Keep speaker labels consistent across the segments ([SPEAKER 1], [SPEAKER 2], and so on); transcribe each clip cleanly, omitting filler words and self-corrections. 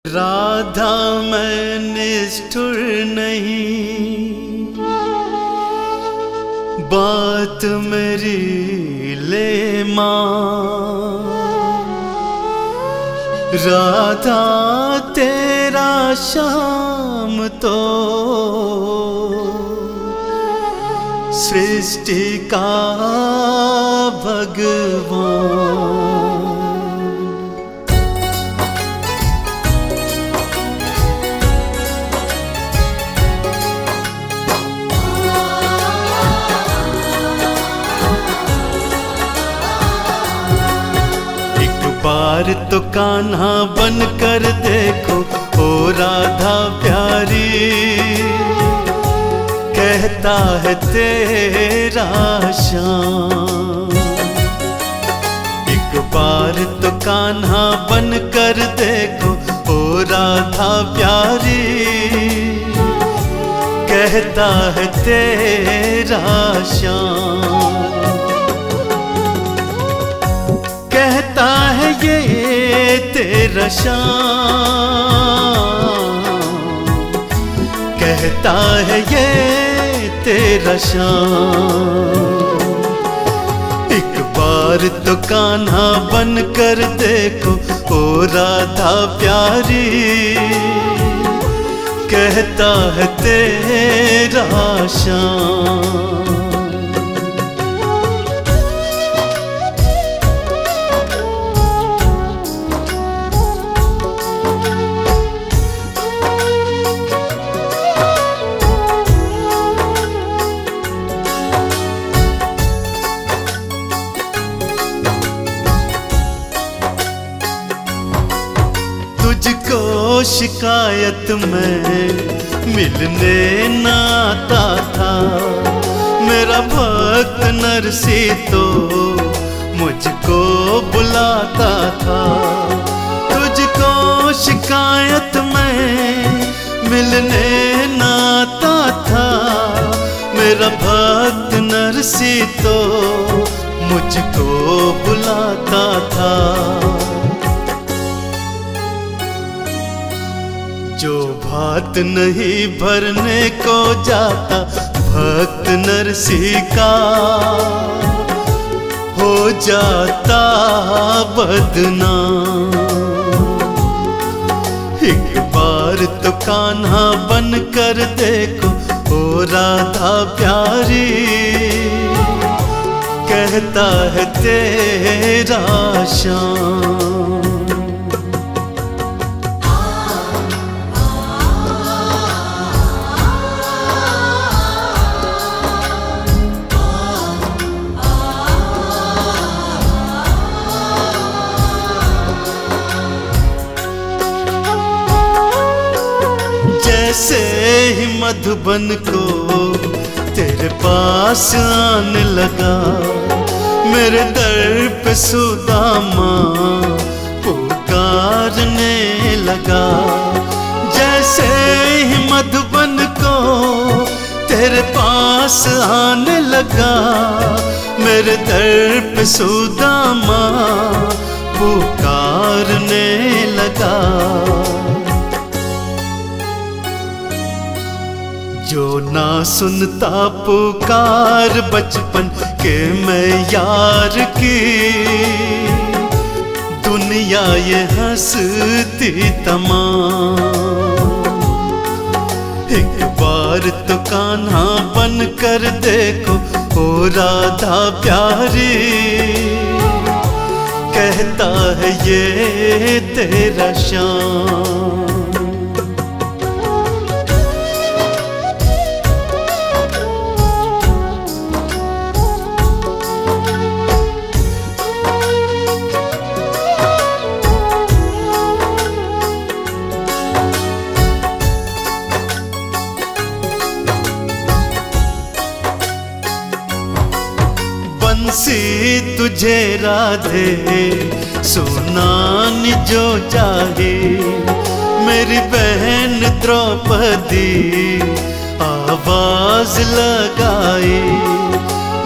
[SPEAKER 1] राधा मैं निष्ठुर नहीं, बात मेरी ले मां। राधा तेरा श्याम तो सृष्टि का भगवान। बार तो कान्हा बन कर देखो ओ राधा प्यारी, कहता है तेरा श्याम। एक बार तो कान्हा बन कर देखो ओ राधा प्यारी, कहता है तेरा श्याम। कहता है ये तेरा श्याम, कहता है ये तेरा श्याम। एक बार तो कान्हा बन कर देखो ओ राधा प्यारी, कहता है तेरा श्याम। तुझको शिकायत में मिलने न आता था, मेरा भक्त नरसी तो मुझको बुलाता था। तुझको शिकायत में मिलने न आता था, मेरा भक्त नरसी तो मुझको बुलाता था। जो भात नहीं भरने को जाता भक्त नरसी का, हो जाता बदनाम। एक बार तो कान्हा बन कर देखो ओ राधा प्यारी, कहता है तेरा श्याम। जैसे ही मधुबन को तेरे पास आने लगा, मेरे दर पे सुदामा पुकारने लगा। जैसे ही मधुबन को तेरे पास आने लगा, मेरे दर पे सुदामा पुकारने लगा। जो ना सुनता पुकार बचपन के मैं यार की, दुनिया ये हंसती तमाम। एक बार तो कान्हा बन कर देखो ओ राधा प्यारी, कहता है ये तेरा श्याम। बंसी तुझे राधे सुनानी जो चाहे, मेरी बहन द्रौपदी आवाज लगाए।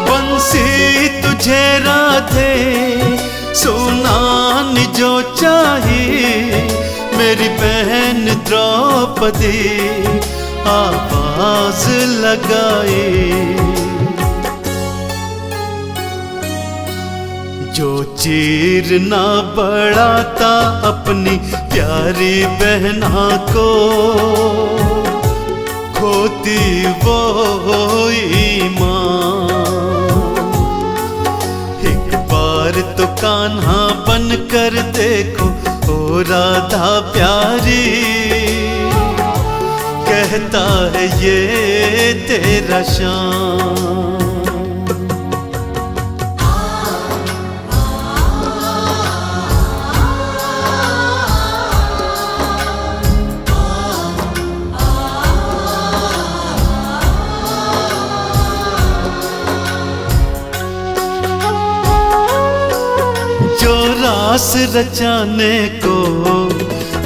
[SPEAKER 1] बंसी तुझे राधे सुनानी जो चाहे, मेरी बहन द्रौपदी आवाज लगाए, जो चीर ना बढ़ाता अपनी प्यारी बहना को, खोती वो ईमान। एक बार तो कान्हा बन कर देखो ओ राधा प्यारी, कहता है ये तेरा शान। रास रचाने को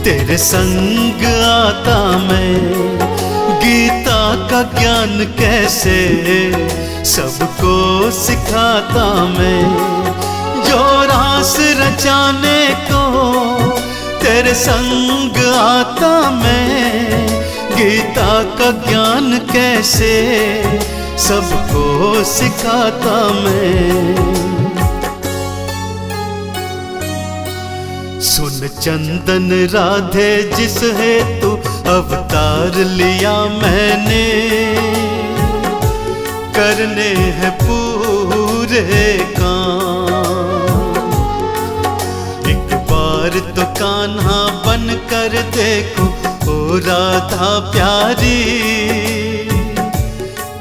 [SPEAKER 1] तेरे संग आता मैं, गीता का ज्ञान कैसे सबको सिखाता मैं। जो रास रचाने को तेरे संग आता मैं, गीता का ज्ञान कैसे सबको सिखाता मैं। सुन चंदन राधे जिस हेतु अवतार लिया मैंने, करने हैं पूरे काम। एक बार तो कान्हा बन कर देखो ओ राधा प्यारी,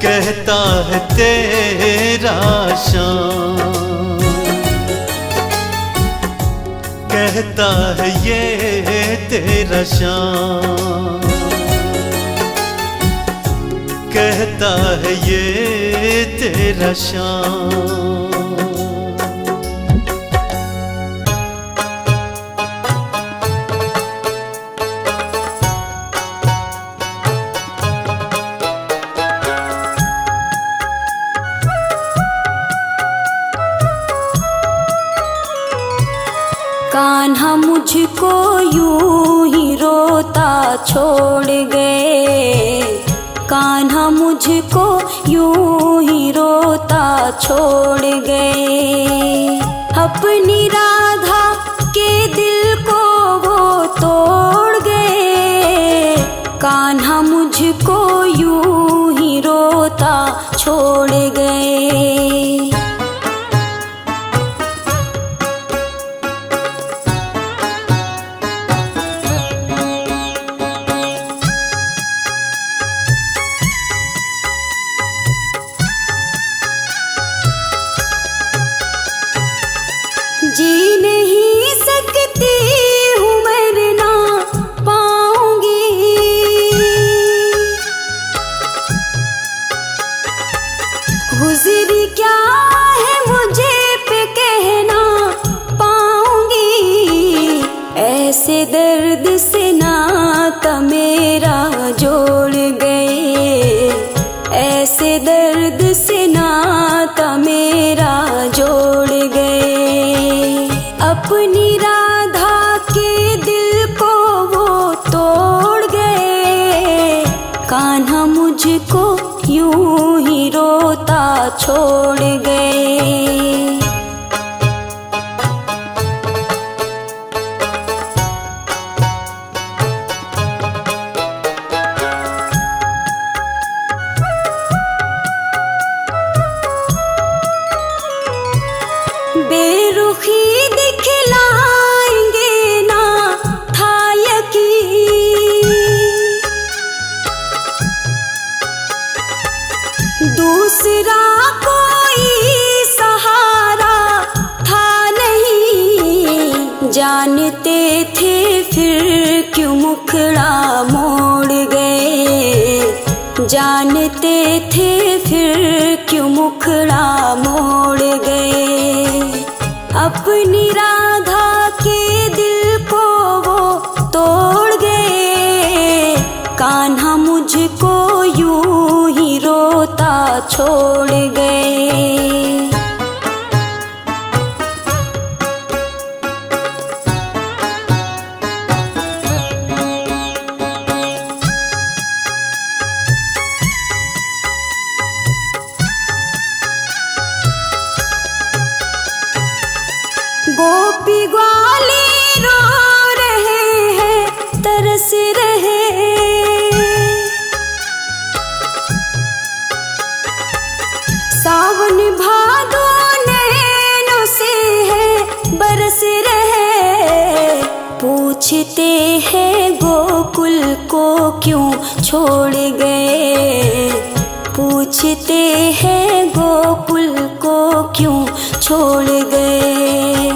[SPEAKER 1] कहता है तेरा शान। कहता है ये तेरा शान, कहता है ये तेरा शान।
[SPEAKER 2] कान्हा मुझको यूं ही रोता छोड़ गए, कान्हा मुझको यूं ही रोता छोड़ गए। अपनी राधा के दिल को वो तोड़ गए, कान्हा मुझको यूं ही रोता छोड़ गए। जी नहीं सकती हूँ मरना पाऊंगी, गुजरी क्या है मुझे पे कहना पाऊंगी। ऐसे दर्द से नाता मेरा जोड़ गए, ऐसे दर्द से नाता मेरा जोड़ गए। अपनी राधा के दिल को वो तोड़ गए, कान्हा मुझको यूं ही रोता छोड़ गए। बेरुखी दिखलाएंगे ना था यकीन, दूसरा कोई सहारा था नहीं। जानते थे फिर क्यों मुखड़ा मोड़ गए, जानते थे फिर क्यों मुखड़ा मोड़ गए। अपनी राधा के दिल को वो तोड़ गए, कान्हा मुझको यूं ही रोता छोड़ गए। पूछते हैं गोकुल को क्यों छोड़ गए, पूछते हैं गोकुल को क्यों छोड़ गए।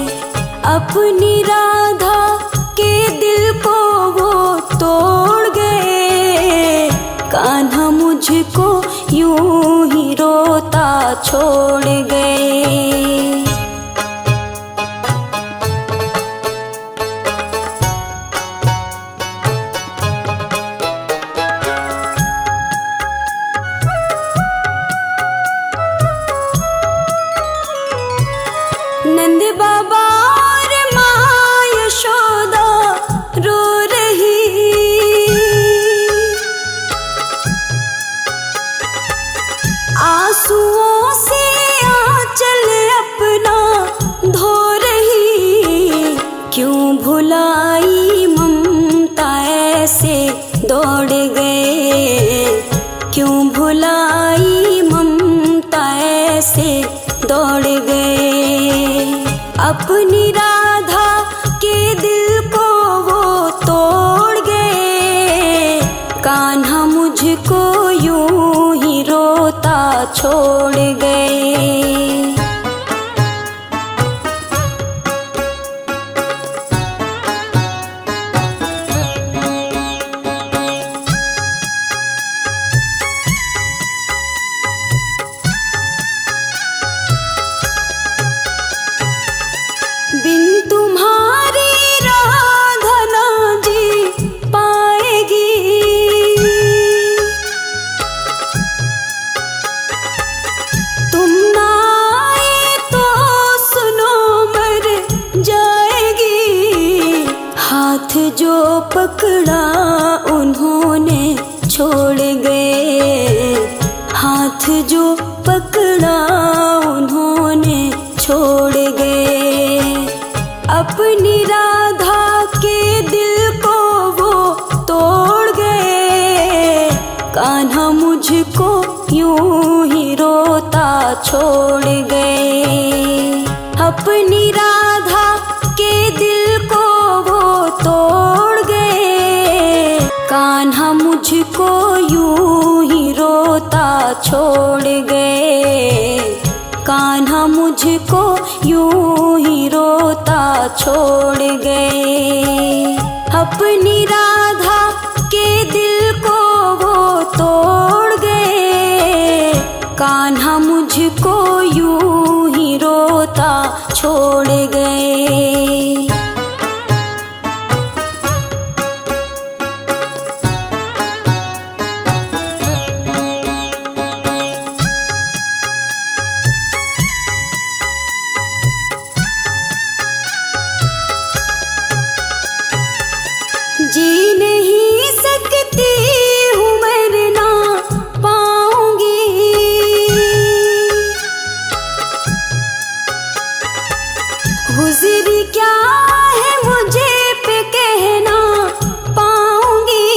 [SPEAKER 2] अपनी राधा के दिल को वो तोड़ गए, कान्हा मुझको यूं ही रोता छोड़ गए। नंद बाबा और माँ यशोदा रो रही, आंसुओं से आंचल अपना धो रही। क्यों भुलाई ममता ऐसे दौड़ गए, क्यों भुलाई ममता ऐसे दौड़ गए। अपनी राधा के दिल को वो तोड़ गए, कान्हा मुझको यूं ही रोता छोड़ गए। बिन तुम्हारी राधा ना जी पाएगी, तुम ना आए तो सुनो मर जाएगी। हाथ जो पकड़ा उन्होंने छोड़ गए, हाथ जो पकड़ा उन्होंने छोड़ गए। अपनी राधा के दिल को वो तोड़ गए, कान्हा मुझको यूं ही रोता छोड़ गए। अपनी राधा के दिल को वो तोड़ गए, कान्हा मुझको यूं ही रोता छोड़ गए, कान्हा मुझको यूं ही रोता छोड़ गए। अपनी राधा के दिल को वो तोड़ गए, कान्हा मुझको यूं ही रोता छोड़ गए। जी नहीं सकती हूँ मरना पाऊंगी, गुजरी क्या है मुझे पे कहना पाऊंगी।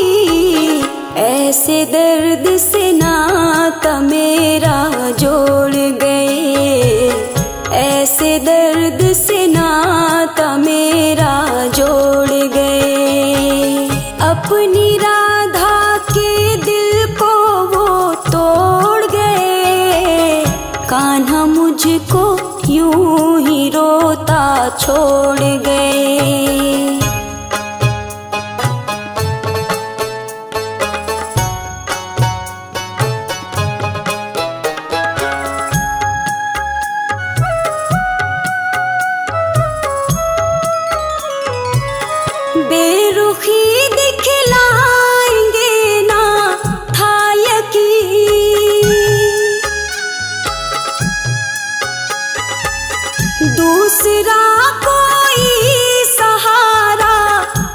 [SPEAKER 2] ऐसे दर्द से नाता मेरा जोड़ गए, ऐसे दर्द से नाता मेरा जोड़ गए। अपनी राधा के दिल को वो तोड़ गए, कान्हा मुझको यूं ही रोता छोड़ गए। बेरुखी दिखलाएंगे ना था यकीन, दूसरा कोई सहारा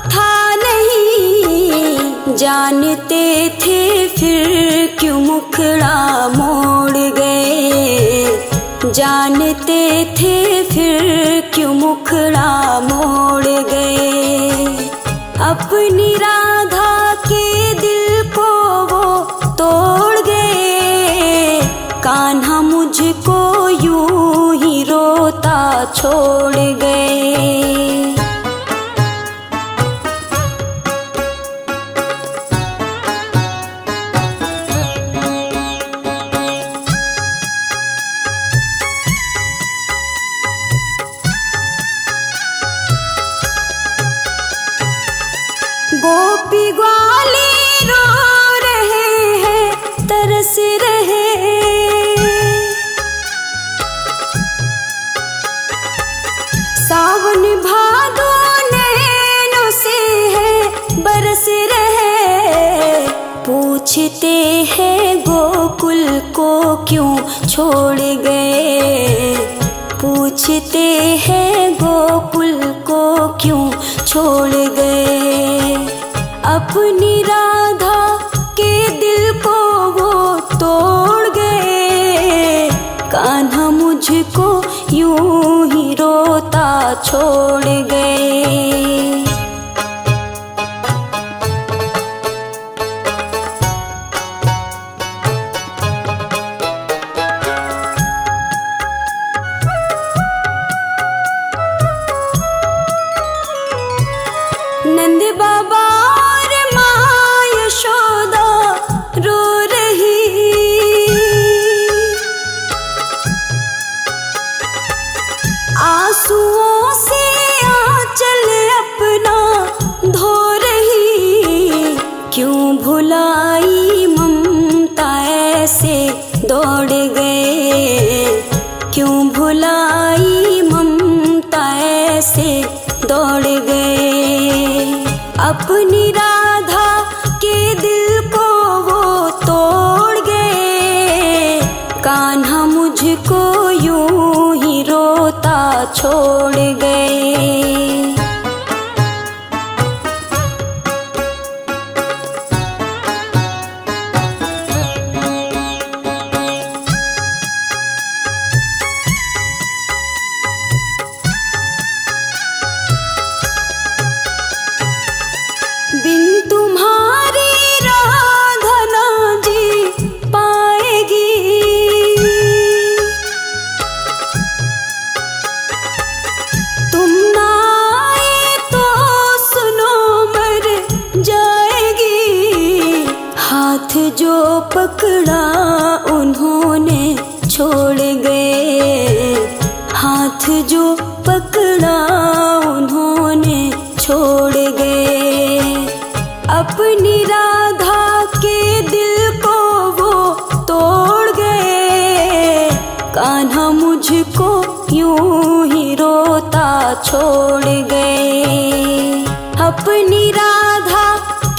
[SPEAKER 2] था नहीं। जानते थे फिर क्यों मुखड़ा मोड़ गए, जानते थे फिर क्यों मुखड़ा मोड़ गए। अपनी राधा के दिल को वो तोड़ गए, कान्हा मुझको यूं ही रोता छोड़ गए। ग्वाले रो रहे हैं, तरस रहे। सावन भादो नैनों से है बरस रहे। पूछते हैं गोकुल को क्यों छोड़ गए, पूछते हैं गोकुल को क्यों छोड़ गए। अपनी राधा के दिल को वो तोड़ गए। कान्हा मुझको यूं ही रोता छोड़ गए। नंद बाबा और माँ यशोदा रो रही। आंसुओं से आंचल अपना धो रही। क्यों भुलाई ममता ऐसे दौड़ गए, क्यों भुलाई ममता ऐसे दौड़ गए। अपनी राधा के दिल को वो तोड़ गए। कान्हा मुझको यूं ही रोता छोड़ गए। बिन तुम्हारी राधा ना जी पाएगी। तुम ना आए तो सुनो मर जाएगी। हाथ जो पकड़ा उन्होंने छोड़ गए, हाथ जो पकड़ा उन्होंने छोड़ गए। अपनी राधा के दिल को वो तोड़ गए। कान्हा मुझको यूं ही रोता छोड़ गए। अपनी राधा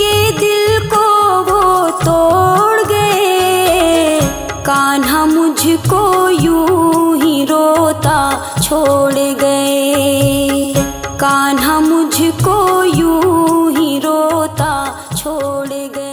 [SPEAKER 2] के दिल को वो तोड़ गए। कान्हा मुझको यूं ही रोता छोड़ गए। कान्हा मुझको यूं ही रोता छोड़ गए।